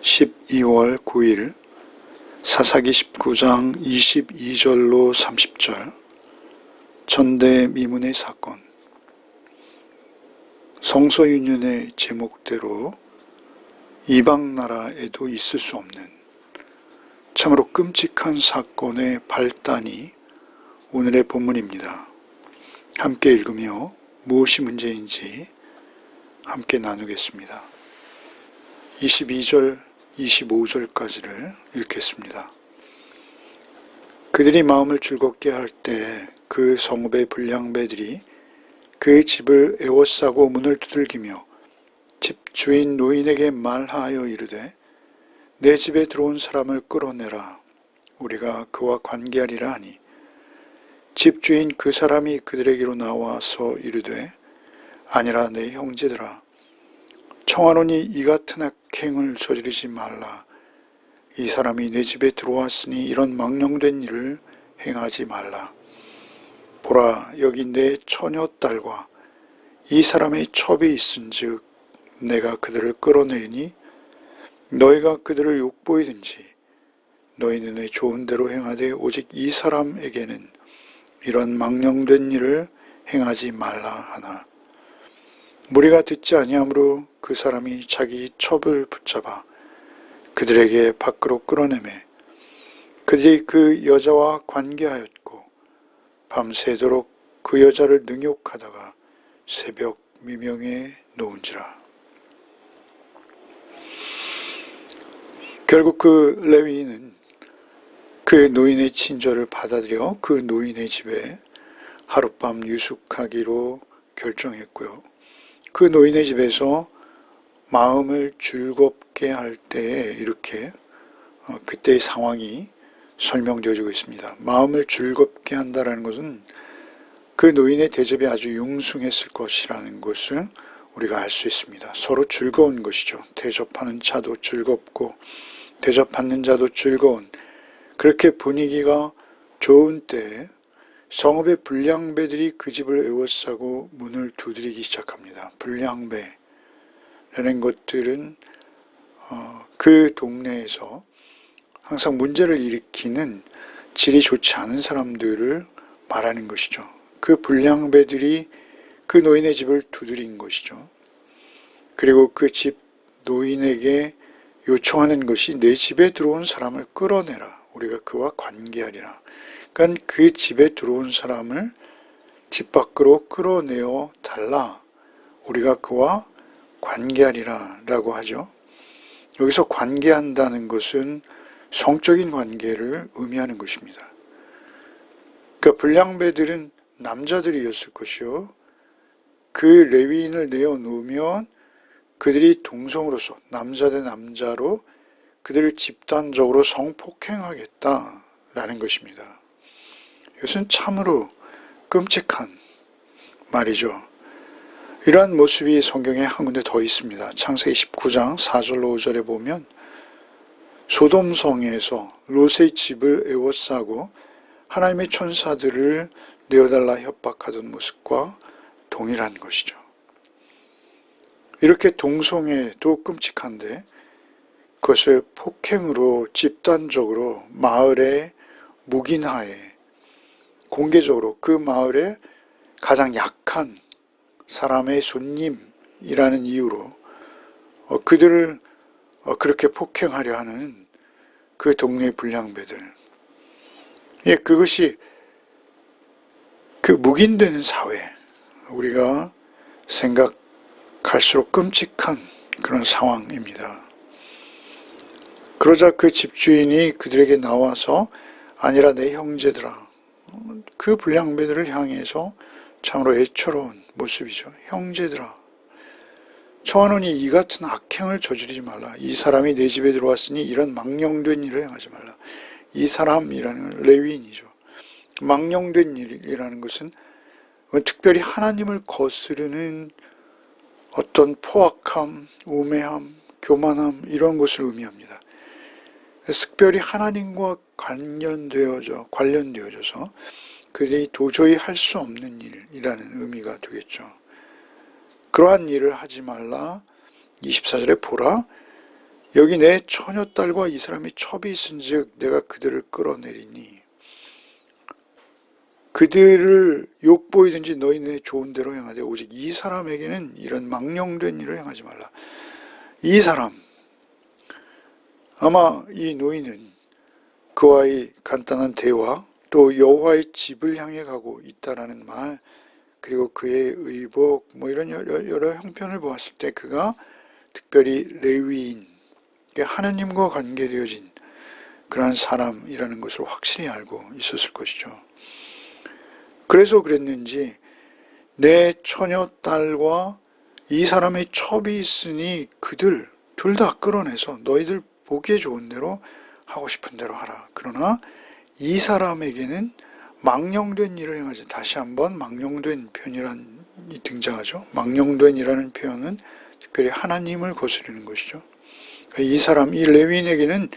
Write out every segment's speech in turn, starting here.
12월 9일 사사기 19장 22절로 30절 전대미문의 사건. 성서윤연의 제목대로 이방나라에도 있을 수 없는 참으로 끔찍한 사건의 발단이 오늘의 본문입니다. 함께 읽으며 무엇이 문제인지 함께 나누겠습니다. 22절, 25절까지를 읽겠습니다. 그들이 마음을 즐겁게 할 때 그 성읍의 불량배들이 그 집을 에워싸고 문을 두들기며 집주인 노인에게 말하여 이르되 내 집에 들어온 사람을 끌어내라. 우리가 그와 관계하리라 하니 집주인 그 사람이 그들에게로 나와서 이르되 아니라 내 형제들아 청하노니 이 같은 악행을 저지르지 말라. 이 사람이 내 집에 들어왔으니 이런 망령된 일을 행하지 말라. 보라, 여기 내 처녀딸과 이 사람의 첩이 있은즉 내가 그들을 끌어내리니 너희가 그들을 욕보이든지 너희 눈에 좋은 대로 행하되 오직 이 사람에게는 이런 망령된 일을 행하지 말라 하나. 무리가 듣지 아니하므로 그 사람이 자기 첩을 붙잡아 그들에게 밖으로 끌어내매 그들이 그 여자와 관계하였고 밤새도록 그 여자를 능욕하다가 새벽 미명에 놓은지라. 결국 그 레위인은 그 노인의 친절을 받아들여 그 노인의 집에 하룻밤 유숙하기로 결정했고요. 그 노인의 집에서 마음을 즐겁게 할 때에 이렇게 그때의 상황이 설명되어지고 있습니다. 마음을 즐겁게 한다는 것은 그 노인의 대접이 아주 융숭했을 것이라는 것을 우리가 알 수 있습니다. 서로 즐거운 것이죠. 대접하는 자도 즐겁고 대접받는 자도 즐거운, 그렇게 분위기가 좋은 때에 성읍의 불량배들이 그 집을 에워싸고 문을 두드리기 시작합니다. 불량배라는 것들은 그 동네에서 항상 문제를 일으키는 질이 좋지 않은 사람들을 말하는 것이죠. 그 불량배들이 그 노인의 집을 두드린 것이죠. 그리고 그 집 노인에게 요청하는 것이 내 집에 들어온 사람을 끌어내라. 우리가 그와 관계하리라. 그러니까 그 집에 들어온 사람을 집 밖으로 끌어내어 달라. 우리가 그와 관계하리라 라고 하죠. 여기서 관계한다는 것은 성적인 관계를 의미하는 것입니다. 그러니까 불량배들은 남자들이었을 것이요. 그 레위인을 내어놓으면 그들이 동성으로서 남자 대 남자로 그들을 집단적으로 성폭행하겠다라는 것입니다. 이것은 참으로 끔찍한 말이죠. 이러한 모습이 성경에 한 군데 더 있습니다. 창세기 19장 4절로 5절에 보면 소돔성에서 롯의 집을 에워싸고 하나님의 천사들을 내어달라 협박하던 모습과 동일한 것이죠. 이렇게 동성애도 끔찍한데 그것을 폭행으로 집단적으로 마을의 묵인하에 공개적으로 그 마을의 가장 약한 사람의 손님이라는 이유로 그들을 그렇게 폭행하려 하는 그 동네 불량배들. 예, 그것이 그 묵인되는 사회, 우리가 생각할수록 끔찍한 그런 상황입니다. 그러자 그 집주인이 그들에게 나와서 아니라 내 형제들아, 그 불량배들을 향해서 참으로 애처로운 모습이죠. 형제들아, 청하노니 이 같은 악행을 저지르지 말라. 이 사람이 내 집에 들어왔으니 이런 망령된 일을 행하지 말라. 이 사람이라는 레위인이죠. 망령된 일이라는 것은 특별히 하나님을 거스르는 어떤 포악함, 우매함, 교만함 이런 것을 의미합니다. 특별히 하나님과 관련되어져서 그들이 도저히 할 수 없는 일이라는 의미가 되겠죠. 그러한 일을 하지 말라. 24절에 보라, 여기 내 처녀딸과 이 사람이 첩이 있은즉 내가 그들을 끌어내리니 그들을 욕보이든지 너희네 좋은 대로 행하되 오직 이 사람에게는 이런 망령된 일을 행하지 말라. 이 사람, 아마 이 노인은 그와의 간단한 대화, 또 여호와의 집을 향해 가고 있다라는 말, 그리고 그의 의복, 이런 여러 형편을 보았을 때 그가 특별히 레위인, 하나님과 관계되어진 그러한 사람이라는 것을 확실히 알고 있었을 것이죠. 그래서 그랬는지 내 처녀 딸과 이 사람의 첩이 있으니 그들 둘 다 끌어내서 너희들 보기에 좋은 대로 하고 싶은 대로 하라. 그러나 이 사람에게는 망령된 일을 행하지. 다시 한번 망령된 표현이 등장하죠. 망령된이라는 표현은 특별히 하나님을 거스르는 것이죠. 이 사람, 이 레위인에게는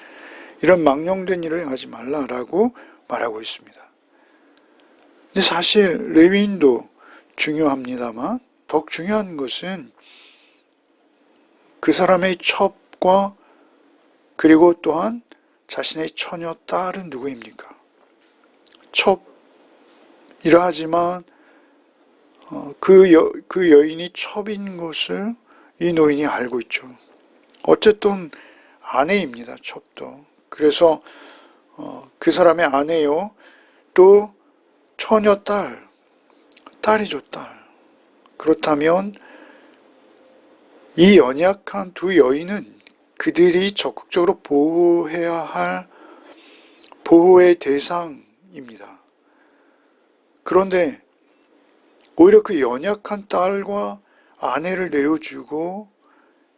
이런 망령된 일을 행하지 말라라고 말하고 있습니다. 근데 사실 레위인도 중요합니다만 더욱 중요한 것은 그 사람의 첩과 그리고 또한 자신의 처녀 딸은 누구입니까? 첩이라 하지만 그 여인이 첩인 것을 이 노인이 알고 있죠. 어쨌든 아내입니다. 첩도. 그래서 그 사람의 아내요. 또 처녀 딸이죠, 딸. 그렇다면 이 연약한 두 여인은 그들이 적극적으로 보호해야 할 보호의 대상입니다. 그런데 오히려 그 연약한 딸과 아내를 내어주고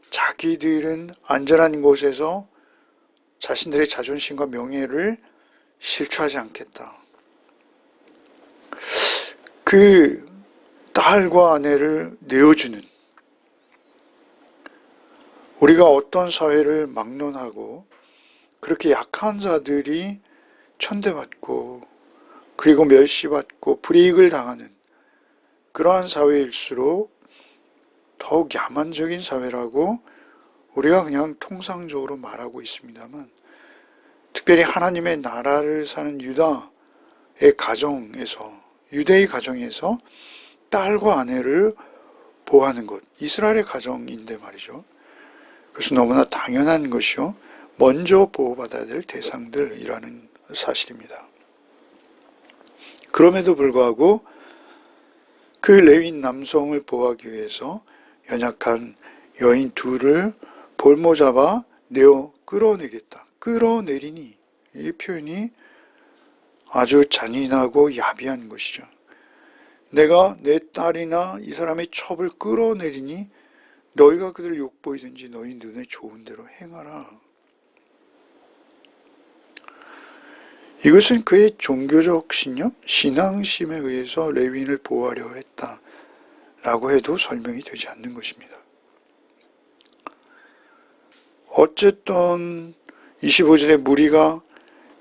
자기들은 안전한 곳에서 자신들의 자존심과 명예를 실추하지 않겠다. 그 딸과 아내를 내어주는, 우리가 어떤 사회를 막론하고 그렇게 약한 자들이 천대받고 그리고 멸시받고 불이익을 당하는 그러한 사회일수록 더욱 야만적인 사회라고 우리가 그냥 통상적으로 말하고 있습니다만, 특별히 하나님의 나라를 사는 유다의 가정에서, 유대의 가정에서 딸과 아내를 보호하는 것, 이스라엘의 가정인데 말이죠. 그래서 너무나 당연한 것이요, 먼저 보호받아야 될 대상들이라는 사실입니다. 그럼에도 불구하고 그 레위인 남성을 보호하기 위해서 연약한 여인 둘을 볼모잡아 내어 끌어내겠다. 끌어내리니, 이 표현이 아주 잔인하고 야비한 것이죠. 내가 내 딸이나 이 사람의 첩을 끌어내리니 너희가 그들 욕보이든지 너희 눈에 좋은 대로 행하라. 이것은 그의 종교적 신념, 신앙심에 의해서 레위인을 보호하려 했다라고 해도 설명이 되지 않는 것입니다. 어쨌든 25절에 무리가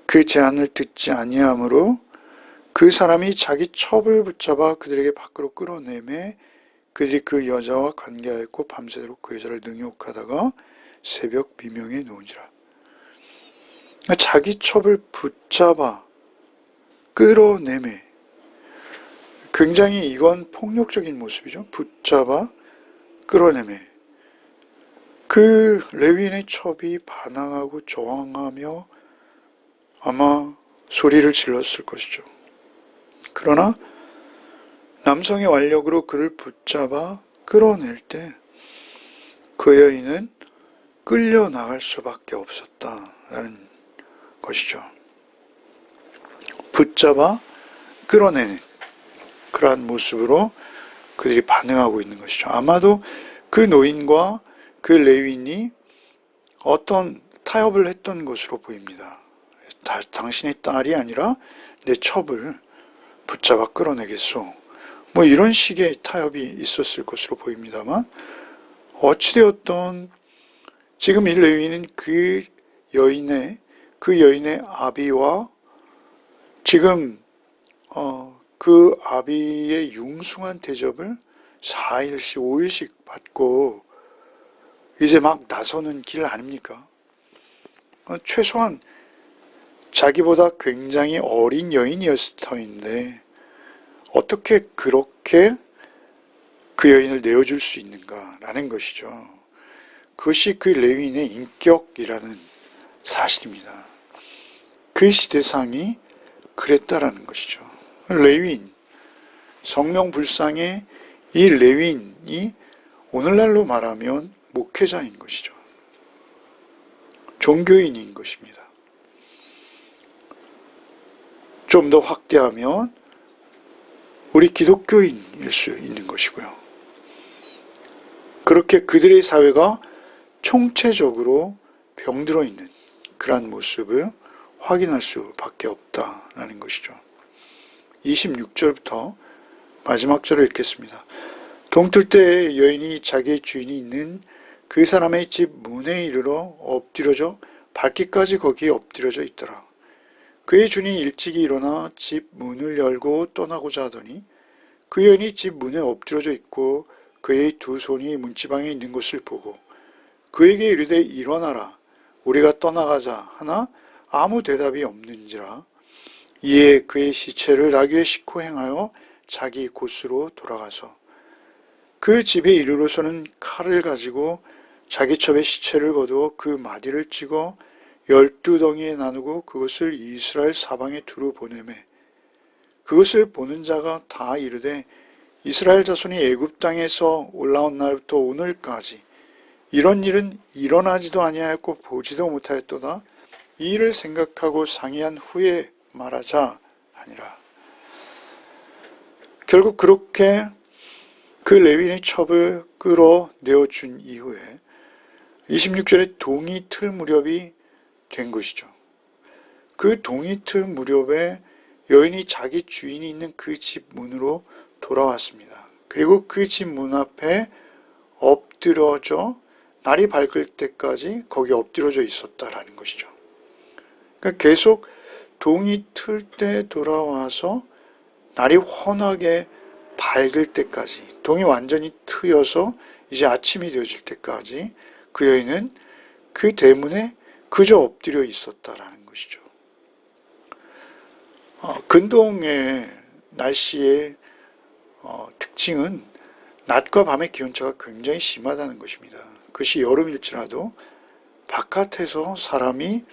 그 제안을 듣지 아니하므로 그 사람이 자기 첩을 붙잡아 그들에게 밖으로 끌어내매 그들이 그 여자와 관계하였고 밤새도록 그 여자를 능욕하다가 새벽 미명에 누운지라. 자기 첩을 붙잡아 끌어내매, 굉장히 이건 폭력적인 모습이죠. 붙잡아 끌어내매. 그 레위인의 첩이 반항하고 저항하며 아마 소리를 질렀을 것이죠. 그러나 남성의 완력으로 그를 붙잡아 끌어낼 때 그 여인은 끌려나갈 수밖에 없었다라는 것이죠. 붙잡아 끌어내는 그러한 모습으로 그들이 반응하고 있는 것이죠. 아마도 그 노인과 그 레위인이 어떤 타협을 했던 것으로 보입니다. 당신의 딸이 아니라 내 첩을 붙잡아 끌어내겠소. 이런 식의 타협이 있었을 것으로 보입니다만, 어찌되었던 지금 이 레위인은 그 여인의 아비와 지금 그 아비의 융숭한 대접을 4일씩 5일씩 받고 이제 막 나서는 길 아닙니까? 최소한 자기보다 굉장히 어린 여인이었을 터인데 어떻게 그렇게 그 여인을 내어줄 수 있는가라는 것이죠. 그것이 그 레위인의 인격이라는 사실입니다. 그 시대상이 그랬다라는 것이죠. 레위인, 성명불상의 이 레위인이 오늘날로 말하면 목회자인 것이죠. 종교인인 것입니다. 좀 더 확대하면 우리 기독교인일 수 있는 것이고요. 그렇게 그들의 사회가 총체적으로 병들어 있는 그러한 모습을 확인할 수밖에 없다라는 것이죠. 26절부터 마지막 절을 읽겠습니다. 동틀 때 여인이 자기의 주인이 있는 그 사람의 집 문에 이르러 엎드려져 밟기까지 거기에 엎드려져 있더라. 그의 주인이 일찍이 일어나 집 문을 열고 떠나고자 하더니 그 여인이 집 문에 엎드려져 있고 그의 두 손이 문지방에 있는 것을 보고 그에게 이르되 일어나라 우리가 떠나가자 하나 아무 대답이 없는지라. 이에 그의 시체를 나귀에 싣고 행하여 자기 곳으로 돌아가서 그 집에 이르러서는 칼을 가지고 자기 첩에 시체를 거두어 그 마디를 찍어 12덩이에 나누고 그것을 이스라엘 사방에 두루 보내매 그것을 보는 자가 다 이르되 이스라엘 자손이 애굽 땅에서 올라온 날부터 오늘까지 이런 일은 일어나지도 아니하였고 보지도 못하였도다. 이 일을 생각하고 상의한 후에 말하자 하니라. 결국 그렇게 그 레위인의 첩을 끌어내어준 이후에 26절에 동이틀 무렵이 된 것이죠. 그 동이틀 무렵에 여인이 자기 주인이 있는 그 집 문으로 돌아왔습니다. 그리고 그 집 문 앞에 엎드려져 날이 밝을 때까지 거기 엎드려져 있었다라는 것이죠. 그러니까 계속 동이 틀 때 돌아와서 날이 환하게 밝을 때까지, 동이 완전히 트여서 이제 아침이 되어질 때까지 그 여인은 그 대문에 그저 엎드려 있었다라는 것이죠. 근동의 날씨의 특징은 낮과 밤의 기온차가 굉장히 심하다는 것입니다. 그것이 여름일지라도 바깥에서 사람이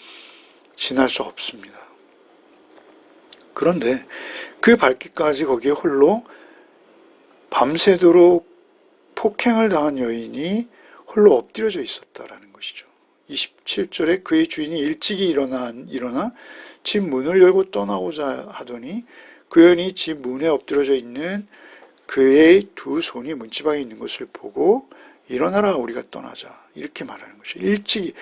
지날 수 없습니다. 그런데 그 밝기까지 거기에 홀로 밤새도록 폭행을 당한 여인이 홀로 엎드려져 있었다라는 것이죠. 27절에 그의 주인이 일찍이 일어나 집 문을 열고 떠나고자 하더니 그 여인이 집 문에 엎드려져 있는 그의 두 손이 문지방에 있는 것을 보고 일어나라 우리가 떠나자 이렇게 말하는 것이죠.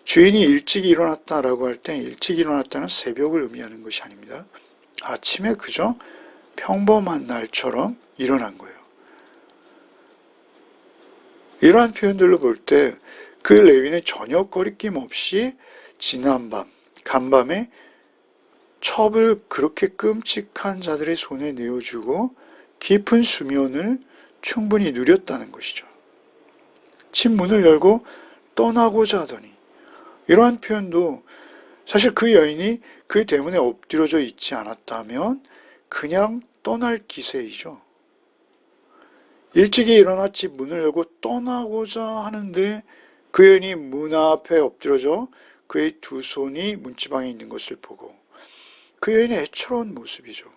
주인이 일찍이 일어났다라고 할 때 일찍 일어났다는 새벽을 의미하는 것이 아닙니다. 아침에 그저 평범한 날처럼 일어난 거예요. 이러한 표현들로 볼 때 그 레위는 전혀 거리낌 없이 지난 밤, 간밤에 첩을 그렇게 끔찍한 자들의 손에 내어주고 깊은 수면을 충분히 누렸다는 것이죠. 집 문을 열고 떠나고자 하더니 이러한 표현도 사실 그 여인이 그 대문에 엎드려져 있지 않았다면 그냥 떠날 기세이죠. 일찍이 일어나 집 문을 열고 떠나고자 하는데 그 여인이 문 앞에 엎드려져 그의 두 손이 문지방에 있는 것을 보고 그 여인의 애처로운 모습이죠.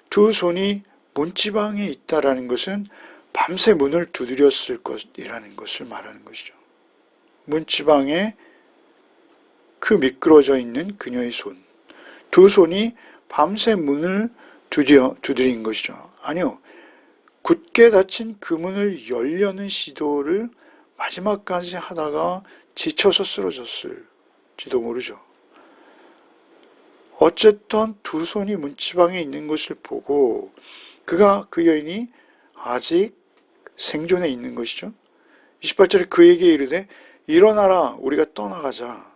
두 손이 문지방에 있다라는 것은 밤새 문을 두드렸을 것이라는 것을 말하는 것이죠. 문지방에 그 미끄러져 있는 그녀의 손, 두 손이 밤새 문을 두드린 것이죠. 아니요, 굳게 닫힌 그 문을 열려는 시도를 마지막까지 하다가 지쳐서 쓰러졌을지도 모르죠. 어쨌든 두 손이 문지방에 있는 것을 보고 그 여인이 아직 생존해 있는 것이죠. 28절에 그에게 이르되 일어나라 우리가 떠나가자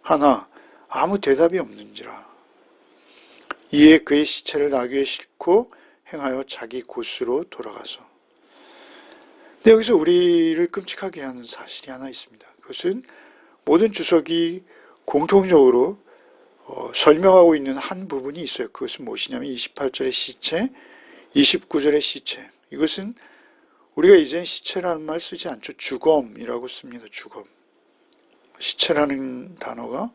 하나 아무 대답이 없는지라. 이에 그의 시체를 나귀에 싣고 행하여 자기 곳으로 돌아가서 근데 여기서 우리를 끔찍하게 하는 사실이 하나 있습니다. 그것은 모든 주석이 공통적으로 설명하고 있는 한 부분이 있어요. 그것은 무엇이냐면 28절의 시체, 29절의 시체. 이것은 우리가 이젠 시체라는 말 쓰지 않죠. 주검이라고 씁니다. 주검. 시체라는 단어가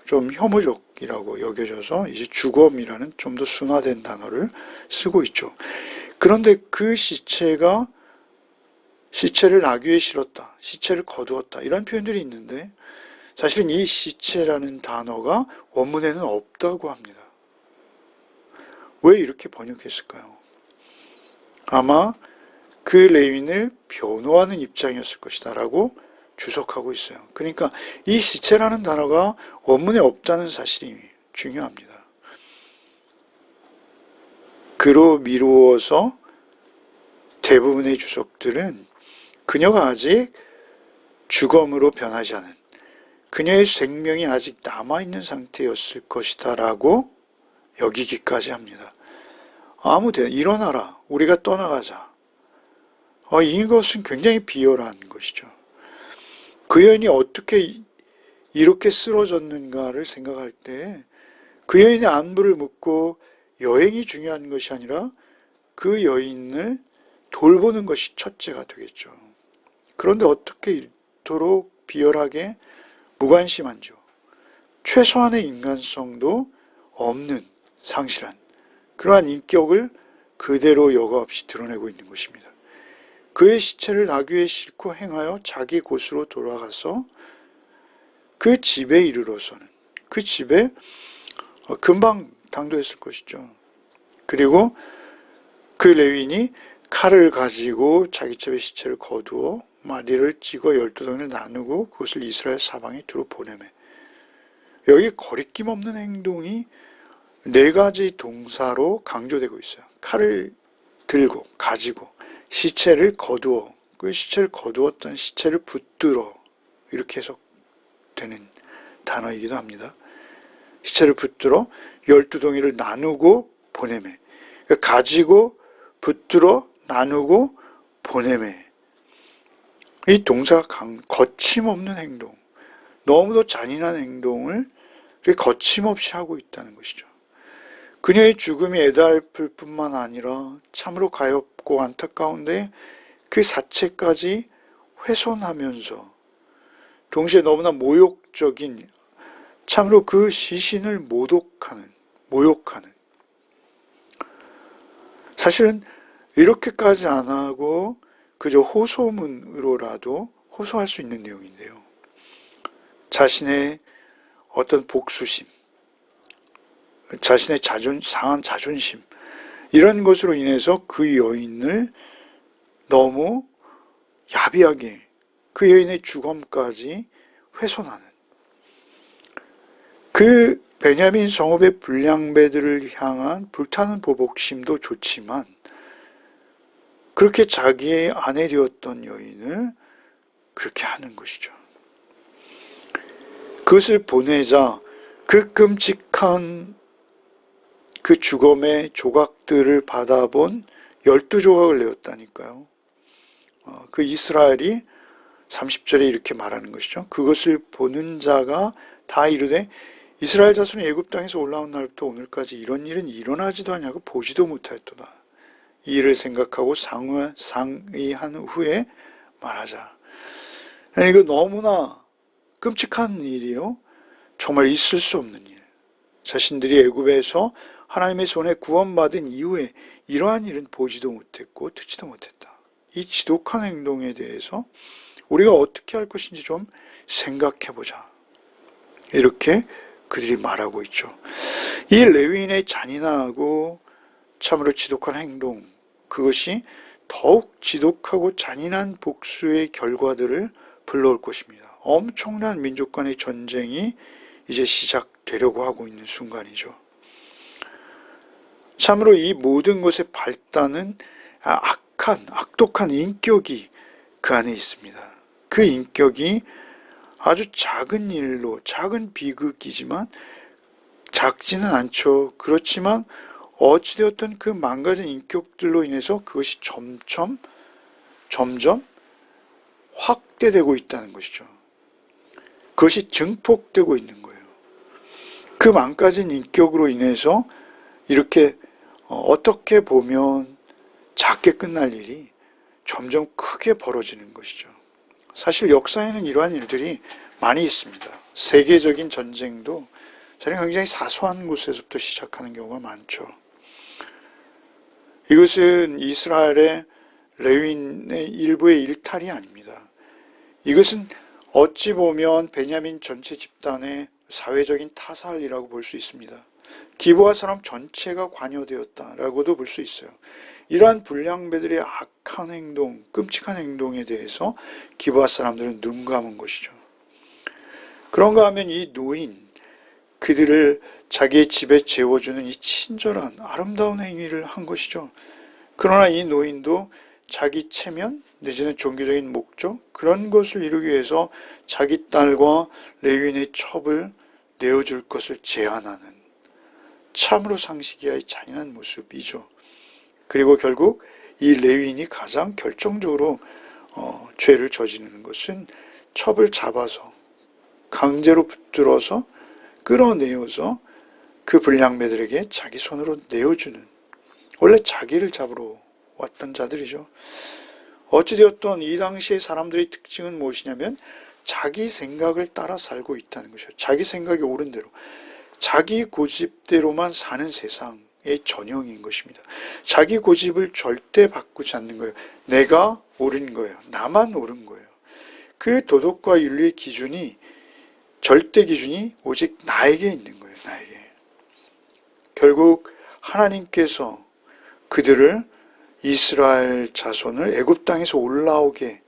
좀 혐오적이라고 여겨져서 이제 주검이라는 좀 더 순화된 단어를 쓰고 있죠. 그런데 그 시체를 나귀에 실었다, 시체를 거두었다, 이런 표현들이 있는데 사실은 이 시체라는 단어가 원문에는 없다고 합니다. 왜 이렇게 번역했을까요? 아마 그 레위인을 변호하는 입장이었을 것이다 라고 주석하고 있어요. 그러니까 이 시체라는 단어가 원문에 없다는 사실이 중요합니다. 그로 미루어서 대부분의 주석들은 그녀가 아직 주검으로 변하지 않은, 그녀의 생명이 아직 남아있는 상태였을 것이다 라고 여기기까지 합니다. 일어나라, 우리가 떠나가자. 이것은 굉장히 비열한 것이죠. 그 여인이 어떻게 이렇게 쓰러졌는가를 생각할 때 그 여인의 안부를 묻고 여행이 중요한 것이 아니라 그 여인을 돌보는 것이 첫째가 되겠죠. 그런데 어떻게 이토록 비열하게 무관심한지요. 최소한의 인간성도 없는, 상실한 그러한 인격을 그대로 여과 없이 드러내고 있는 것입니다. 그의 시체를 나귀에 싣고 행하여 자기 곳으로 돌아가서 그 집에 이르러서는, 그 집에 금방 당도했을 것이죠. 그리고 그 레위인이 칼을 가지고 자기 집의 시체를 거두어 마디를 찍어 12덩이를 나누고 그것을 이스라엘 사방에 두루 보내매. 여기 거리낌 없는 행동이 4가지 동사로 강조되고 있어요. 칼을 들고, 가지고, 시체를 거두어, 그 시체를 거두었던 시체를 붙들어, 이렇게 해석되는 단어이기도 합니다. 시체를 붙들어 12덩이를 나누고 보내매. 가지고, 붙들어, 나누고, 보내매. 이 동사가 거침없는 행동, 너무도 잔인한 행동을 거침없이 하고 있다는 것이죠. 그녀의 죽음이 애달플 뿐만 아니라 참으로 가엾고 안타까운데 그 사체까지 훼손하면서 동시에 너무나 모욕적인, 참으로 그 시신을 모욕하는. 사실은 이렇게까지 안 하고 그저 호소문으로라도 호소할 수 있는 내용인데요. 자신의 어떤 복수심, 자신의 상한 자존심, 이런 것으로 인해서 그 여인을 너무 야비하게 그 여인의 주검까지 훼손하는, 그 베냐민 성읍의 불량배들을 향한 불타는 보복심도 좋지만 그렇게 자기의 아내 되었던 여인을 그렇게 하는 것이죠. 그것을 보내자 그 끔찍한 그 주검의 조각들을 받아본 12조각을 내었다니까요. 그 이스라엘이 30절에 이렇게 말하는 것이죠. 그것을 보는 자가 다 이르되 이스라엘 자손이 애굽 땅에서 올라온 날부터 오늘까지 이런 일은 일어나지도 않냐고 보지도 못하였도다. 이 일을 생각하고 상의한 후에 말하자. 이거 너무나 끔찍한 일이요. 정말 있을 수 없는 일. 자신들이 애굽에서 하나님의 손에 구원받은 이후에 이러한 일은 보지도 못했고 듣지도 못했다. 이 지독한 행동에 대해서 우리가 어떻게 할 것인지 좀 생각해보자. 이렇게 그들이 말하고 있죠. 이 레위인의 잔인하고 참으로 지독한 행동, 그것이 더욱 지독하고 잔인한 복수의 결과들을 불러올 것입니다. 엄청난 민족 간의 전쟁이 이제 시작되려고 하고 있는 순간이죠. 참으로 이 모든 것의 발단은 악독한 인격이 그 안에 있습니다. 그 인격이 아주 작은 일로, 작은 비극이지만 작지는 않죠. 그렇지만 어찌되었든 그 망가진 인격들로 인해서 그것이 점점 점점 확대되고 있다는 것이죠. 그것이 증폭되고 있는 거예요. 그 망가진 인격으로 인해서 이렇게 어떻게 보면 작게 끝날 일이 점점 크게 벌어지는 것이죠. 사실 역사에는 이러한 일들이 많이 있습니다. 세계적인 전쟁도 사실 굉장히 사소한 곳에서부터 시작하는 경우가 많죠. 이것은 이스라엘의 레위인의 일부의 일탈이 아닙니다. 이것은 어찌 보면 베냐민 전체 집단의 사회적인 타살이라고 볼 수 있습니다. 기브아 사람 전체가 관여되었다라고도 볼 수 있어요. 이러한 불량배들의 악한 행동, 끔찍한 행동에 대해서 기브아 사람들은 눈 감은 것이죠. 그런가 하면 이 노인, 그들을 자기의 집에 재워주는 이 친절한 아름다운 행위를 한 것이죠. 그러나 이 노인도 자기 체면 내지는 종교적인 목적 그런 것을 이루기 위해서 자기 딸과 레위인의 첩을 내어줄 것을 제안하는 참으로 상식이야의 잔인한 모습이죠. 그리고 결국 이 레위인이 가장 결정적으로 죄를 저지르는 것은 첩을 잡아서 강제로 붙들어서 끌어내어서 그 불량배들에게 자기 손으로 내어주는, 원래 자기를 잡으러 왔던 자들이죠. 어찌되었던 이 당시의 사람들의 특징은 무엇이냐면 자기 생각을 따라 살고 있다는 것이죠. 자기 생각이 옳은 대로, 자기 고집대로만 사는 세상의 전형인 것입니다. 자기 고집을 절대 바꾸지 않는 거예요. 내가 옳은 거예요. 나만 옳은 거예요. 그 도덕과 윤리의 기준이, 절대 기준이 오직 나에게 있는 거예요. 나에게. 결국 하나님께서 그들을, 이스라엘 자손을 애굽 땅에서 올라오게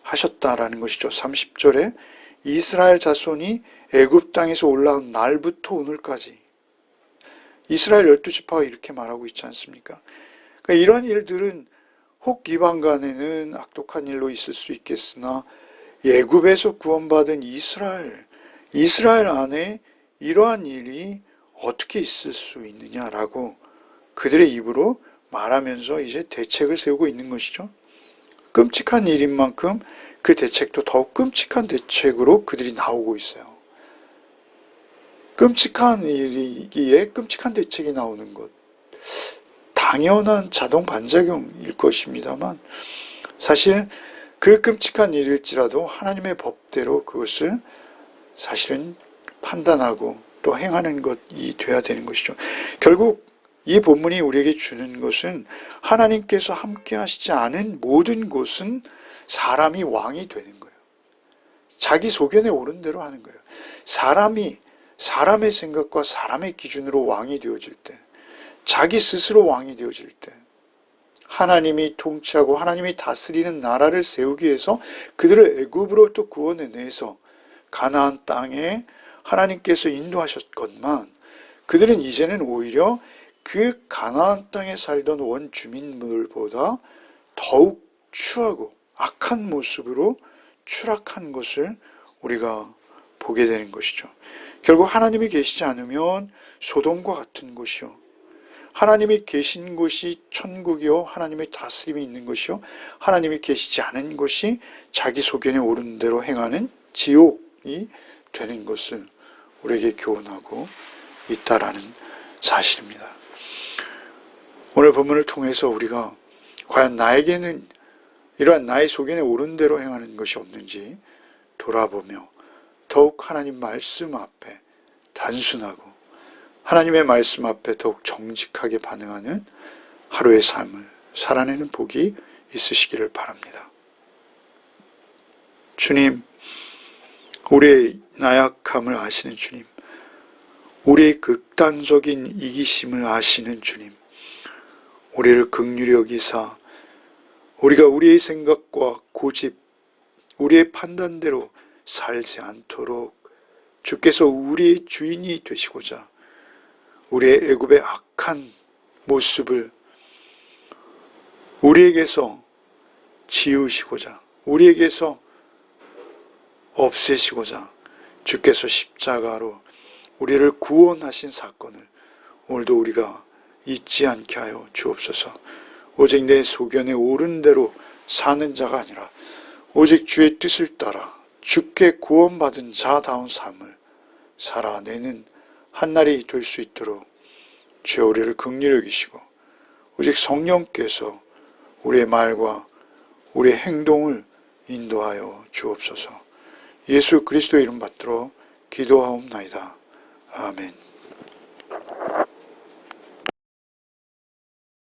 하셨다라는 것이죠. 30절에 이스라엘 자손이 애굽 땅에서 올라온 날부터 오늘까지, 이스라엘 12지파가 이렇게 말하고 있지 않습니까? 그러니까 이런 일들은 혹 이방 간에는 악독한 일로 있을 수 있겠으나 애굽에서 구원받은 이스라엘 안에 이러한 일이 어떻게 있을 수 있느냐라고 그들의 입으로 말하면서 이제 대책을 세우고 있는 것이죠. 끔찍한 일인 만큼 그 대책도 더욱 끔찍한 대책으로 그들이 나오고 있어요. 끔찍한 일이기에 끔찍한 대책이 나오는 것, 당연한 자동 반작용일 것입니다만 사실 그 끔찍한 일일지라도 하나님의 법대로 그것을 사실은 판단하고 또 행하는 것이 돼야 되는 것이죠. 결국 이 본문이 우리에게 주는 것은 하나님께서 함께 하시지 않은 모든 곳은 사람이 왕이 되는 거예요. 자기 소견에 옳은 대로 하는 거예요. 사람이 사람의 생각과 사람의 기준으로 왕이 되어질 때, 자기 스스로 왕이 되어질 때, 하나님이 통치하고 하나님이 다스리는 나라를 세우기 위해서 그들을 애굽으로부터 구원해내서 가나안 땅에 하나님께서 인도하셨건만 그들은 이제는 오히려 그 가나안 땅에 살던 원주민들보다 더욱 추하고 악한 모습으로 추락한 것을 우리가 보게 되는 것이죠. 결국 하나님이 계시지 않으면 소돔과 같은 곳이요, 하나님이 계신 곳이 천국이요, 하나님의 다스림이 있는 것이요, 하나님이 계시지 않은 곳이 자기 소견에 옳은 대로 행하는 지옥이 되는 것을 우리에게 교훈하고 있다라는 사실입니다. 오늘 본문을 통해서 우리가 과연 나에게는 이러한 나의 소견에 옳은 대로 행하는 것이 없는지 돌아보며 더욱 하나님 말씀 앞에 단순하고 하나님의 말씀 앞에 더욱 정직하게 반응하는 하루의 삶을 살아내는 복이 있으시기를 바랍니다. 주님, 우리의 나약함을 아시는 주님, 우리의 극단적인 이기심을 아시는 주님, 우리를 긍휼히 여기사 우리가 우리의 생각과 고집, 우리의 판단대로 살지 않도록 주께서 우리의 주인이 되시고자 우리의 애굽의 악한 모습을 우리에게서 지우시고자, 우리에게서 없애시고자 주께서 십자가로 우리를 구원하신 사건을 오늘도 우리가 잊지 않게 하여 주옵소서. 오직 내 소견에 옳은 대로 사는 자가 아니라 오직 주의 뜻을 따라 주께 구원받은 자다운 삶을 살아내는 한날이 될 수 있도록 주여 우리를 긍휼히 여기시고 오직 성령께서 우리의 말과 우리의 행동을 인도하여 주옵소서. 예수 그리스도의 이름 받들어 기도하옵나이다. 아멘.